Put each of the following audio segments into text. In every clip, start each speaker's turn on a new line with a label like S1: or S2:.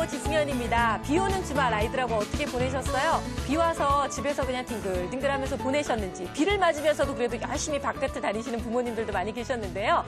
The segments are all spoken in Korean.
S1: 안녕하세요. 지승현입니다. 비 오는 주말 아이들하고 어떻게 보내셨어요? 비 와서 집에서 그냥 뒹글뒹글하면서 보내셨는지, 비를 맞으면서도 그래도 열심히 바깥을 다니시는 부모님들도 많이 계셨는데요.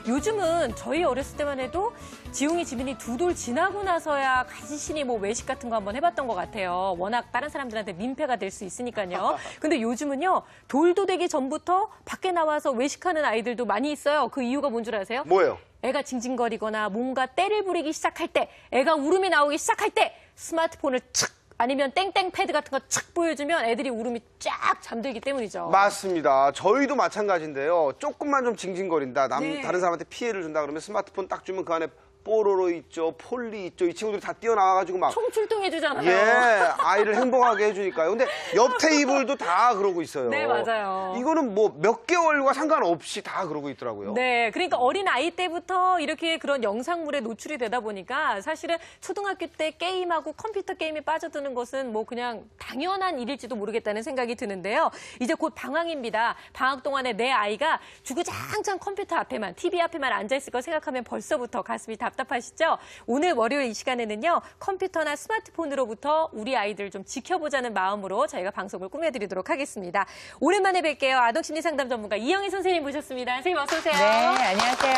S1: 요즘은 저희 어렸을 때만 해도 지웅이 지민이 두 돌 지나고 나서야 간신히 뭐 외식 같은 거 한번 해봤던 것 같아요. 워낙 다른 사람들한테 민폐가 될 수 있으니까요. 근데 요즘은요, 돌도 되기 전부터 밖에 나와서 외식하는 아이들도 많이 있어요. 그 이유가 뭔 줄 아세요?
S2: 뭐예요?
S1: 애가 징징거리거나 뭔가 때를 부리기 시작할 때, 애가 울음이 나오기 시작할 때 스마트폰을 착 아니면 땡땡 패드 같은 거 착 보여주면 애들이 울음이 쫙 잠들기 때문이죠.
S2: 맞습니다. 저희도 마찬가지인데요. 조금만 좀 징징거린다.
S1: 네.
S2: 다른 사람한테 피해를 준다 그러면 스마트폰 딱 주면 그 안에 뽀로로 있죠, 폴리 있죠. 이 친구들이 다 뛰어나와가지고 막
S1: 총출동해주잖아요.
S2: 예, 아이를 행복하게 해주니까요. 근데 옆 테이블도 다 그러고 있어요.
S1: 네, 맞아요.
S2: 이거는 뭐 몇 개월과 상관없이 다 그러고 있더라고요.
S1: 네, 그러니까 어린 아이 때부터 이렇게 그런 영상물에 노출이 되다 보니까 사실은 초등학교 때 게임하고 컴퓨터 게임에 빠져드는 것은 뭐 그냥 당연한 일일지도 모르겠다는 생각이 드는데요. 이제 곧 방학입니다. 방학 동안에 내 아이가 주구장창 컴퓨터 앞에만, TV 앞에만 앉아있을 걸 생각하면 벌써부터 가슴이 답답하시죠? 오늘 월요일 이 시간에는요, 컴퓨터나 스마트폰으로부터 우리 아이들 좀 지켜보자는 마음으로 저희가 방송을 꾸며드리도록 하겠습니다. 오랜만에 뵐게요. 아동심리상담 전문가 이영희 선생님 모셨습니다. 선생님 어서 오세요.
S3: 네, 안녕하세요.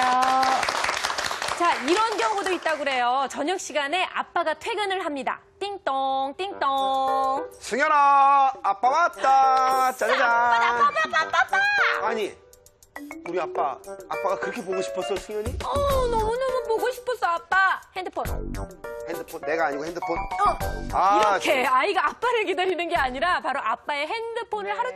S1: 자, 이런 경우도 있다고 그래요. 저녁 시간에 아빠가 퇴근을 합니다. 띵동, 띵동.
S2: 승현아, 아빠 왔다. 짜자잔.
S1: 아빠.
S2: 아니, 우리 아빠가 그렇게 보고 싶었어, 승현이?
S1: 너무너무 보고 싶었어, 아빠. 핸드폰.
S2: 핸드폰, 내가 아니고 핸드폰?
S1: 이렇게 아이가 아빠를 기다리는 게 아니라 바로 아빠의 핸드폰을 하루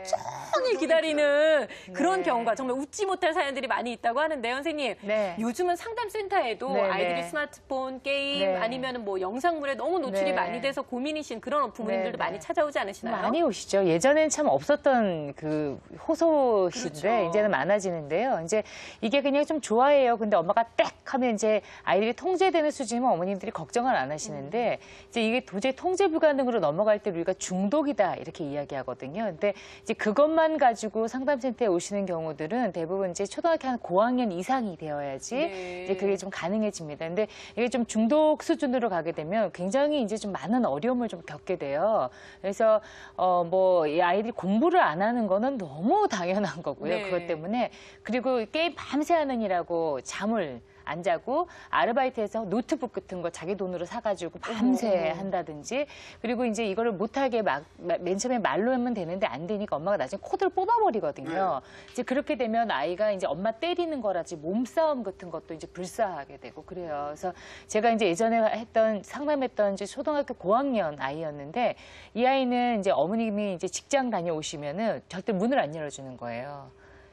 S1: 종일 기다리는 그런
S3: 네.
S1: 경우가 정말 웃지 못할 사연들이 많이 있다고 하는데요, 선생님.
S3: 네.
S1: 요즘은 상담센터에도
S3: 네,
S1: 아이들이
S3: 네.
S1: 스마트폰, 게임
S3: 네.
S1: 아니면 뭐 영상물에 너무 노출이
S3: 네.
S1: 많이 돼서 고민이신 그런 부모님들도
S3: 네, 네.
S1: 많이 찾아오지 않으시나요?
S3: 많이 오시죠. 예전엔 참 없었던 그 호소신데
S1: 그렇죠.
S3: 이제는 많아지는데요. 이제 이게 그냥 좀 좋아해요. 근데 엄마가 딱 하면 이제 아이들이 통제되는 수준이면 어머님들이 걱정을 안 하시는데 이제 이게 도저히 통제 불가능으로 넘어갈 때 우리가 중독이다 이렇게 이야기하거든요. 근데 이제 그것만 가지고 상담센터에 오시는 경우들은 대부분 이제 초등학교 한 고학년 이상이 되어야지
S1: 네.
S3: 이제 그게 좀 가능해집니다. 근데 이게 좀 중독 수준으로 가게 되면 굉장히 이제 좀 많은 어려움을 좀 겪게 돼요. 그래서 뭐 이 아이들이 공부를 안 하는 거는 너무 당연한 거고요.
S1: 네.
S3: 그것 때문에 그리고 게임 밤새 하느니라고 잠을 안 자고 아르바이트해서 노트북 같은 거 자기 돈으로 사가지고 밤새 한다든지 그리고 이제 이거를 못하게 맨 처음에 말로 하면 되는데 안 되니까 엄마가 나중에 코드를 뽑아버리거든요. 이제 그렇게 되면 아이가 이제 엄마 때리는 거라지 몸싸움 같은 것도 이제 불사하게 되고 그래요. 그래서 제가 이제 예전에 상담했던 이제 초등학교 고학년 아이였는데 이 아이는 이제 어머님이 이제 직장 다녀오시면은 절대 문을 안 열어주는 거예요.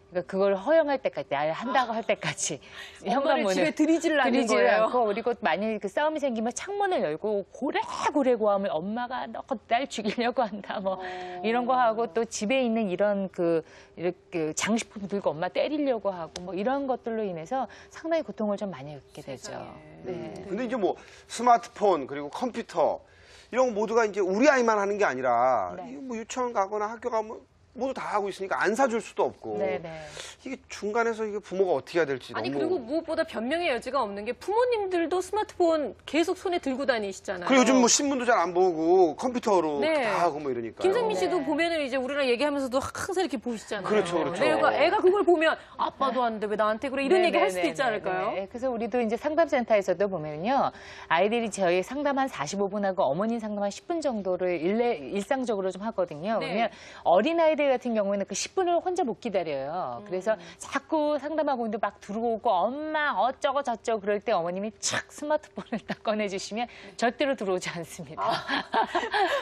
S3: 그러니까 그걸 허용할 때까지, 날 한다고 할 때까지
S1: 엄마를 집에 들이지를 않는 거예요.
S3: 않고 그리고 만약에 그 싸움이 생기면 창문을 열고 고래고래 고함을 엄마가 너 날 죽이려고 한다 뭐 이런 거 하고 또 집에 있는 이런 이렇게 장식품 들고 엄마 때리려고 하고 뭐 이런 것들로 인해서 상당히 고통을 좀 많이 겪게 되죠. 네.
S2: 근데 이제 뭐 스마트폰 그리고 컴퓨터 이런 거 모두가 이제 우리 아이만 하는 게 아니라
S3: 네.
S2: 이거 뭐 유치원 가거나 학교 가면 모두 다 하고 있으니까 안 사줄 수도 없고
S3: 네네.
S2: 이게 중간에서 이게 부모가 어떻게 해야 될지
S1: 아니
S2: 너무
S1: 그리고 무엇보다 변명의 여지가 없는 게 부모님들도 스마트폰 계속 손에 들고 다니시잖아요.
S2: 그리고 요즘 뭐 신문도 잘 안 보고 컴퓨터로
S1: 네.
S2: 다 하고 뭐 이러니까
S1: 김성민 씨도 보면은 이제 우리랑 얘기하면서도 항상 이렇게 보시잖아요.
S2: 그렇죠, 그렇죠.
S1: 네, 그러니까 애가 그걸 보면 아빠도 하는데 왜 나한테 그래 이런 얘기 할 수도 있지 않을까요?
S3: 네. 그래서 우리도 이제 상담센터에서도 보면요. 아이들이 저희 상담 한 45분하고 어머니 상담 한 10분 정도를 일상적으로 좀 하거든요.
S1: 네.
S3: 그러면 어린아이들 같은 경우에는 그 10분을 혼자 못 기다려요. 그래서 자꾸 상담하고 있는데 막 들어오고 엄마 어쩌고 저쩌고 그럴 때 어머님이 착 스마트폰을 딱 꺼내주시면 절대로 들어오지 않습니다.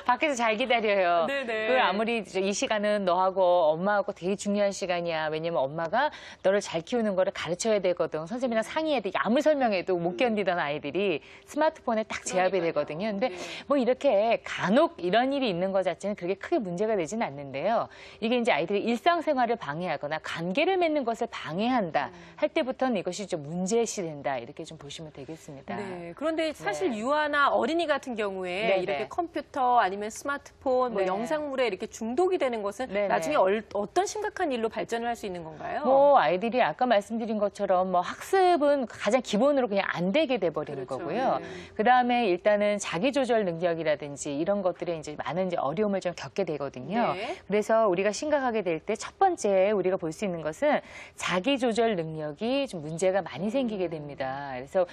S3: 밖에서 잘 기다려요.
S1: 네네.
S3: 그걸 아무리 이 시간은 너하고 엄마하고 되게 중요한 시간이야. 왜냐면 엄마가 너를 잘 키우는 거를 가르쳐야 되거든. 선생님이랑 상의해야 돼. 아무리 설명해도 못 견디던 아이들이 스마트폰에 딱 제압이 되거든요. 근데 뭐 이렇게 간혹 이런 일이 있는 것 자체는 그렇게 크게 문제가 되지는 않는데요. 이게 이제 아이들이 일상생활을 방해하거나 관계를 맺는 것을 방해한다 할 때부터는 이것이 좀 문제시 된다 이렇게 좀 보시면 되겠습니다.
S1: 네. 그런데 사실
S3: 네.
S1: 유아나 어린이 같은 경우에
S3: 네,
S1: 이렇게
S3: 네.
S1: 컴퓨터 아니면 스마트폰, 뭐
S3: 네.
S1: 영상물에 이렇게 중독이 되는 것은
S3: 네,
S1: 나중에
S3: 네.
S1: 어떤 심각한 일로 발전을 할 수 있는 건가요?
S3: 뭐 아이들이 아까 말씀드린 것처럼 뭐 학습은 가장 기본으로 그냥 안 되게 돼버리는
S1: 그렇죠.
S3: 거고요.
S1: 네.
S3: 그다음에 일단은 자기 조절 능력이라든지 이런 것들에 이제 많은 이제 어려움을 좀 겪게 되거든요.
S1: 네.
S3: 그래서 우리가 심각하게 될 때 첫 번째 우리가 볼 수 있는 것은 자기 조절 능력이 좀 문제가 많이 생기게 됩니다. 그래서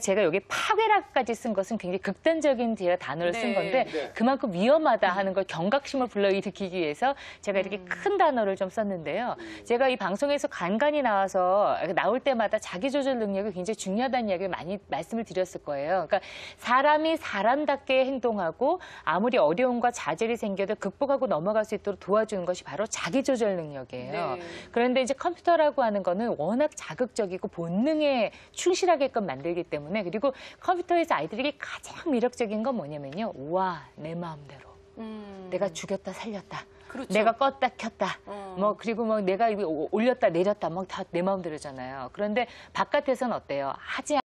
S3: 제가 여기 파괴라까지 쓴 것은 굉장히 극단적인 제가 단어를 쓴
S1: 네.
S3: 건데
S2: 네.
S3: 그만큼 위험하다 하는 걸 경각심을 불러일으키기 위해서 제가 이렇게 큰 단어를 좀 썼는데요. 제가 이 방송에서 간간히 나올 때마다 자기 조절 능력이 굉장히 중요하다는 이야기를 많이 말씀을 드렸을 거예요. 그러니까 사람이 사람답게 행동하고 아무리 어려움과 좌절이 생겨도 극복하고 넘어갈 수 있도록 도와주는 것이 바로 자기 조절 능력이에요.
S1: 네.
S3: 그런데 이제 컴퓨터라고 하는 거는 워낙 자극적이고 본능에 충실하게끔 만들기 때문에 그리고 컴퓨터에서 아이들에게 가장 매력적인 건 뭐냐면요. 와, 내 마음대로. 내가 죽였다 살렸다.
S1: 그렇죠.
S3: 내가 껐다 켰다. 뭐 그리고 뭐 내가 이거 올렸다 내렸다 막 다 내 마음대로잖아요. 그런데 바깥에서는 어때요? 하지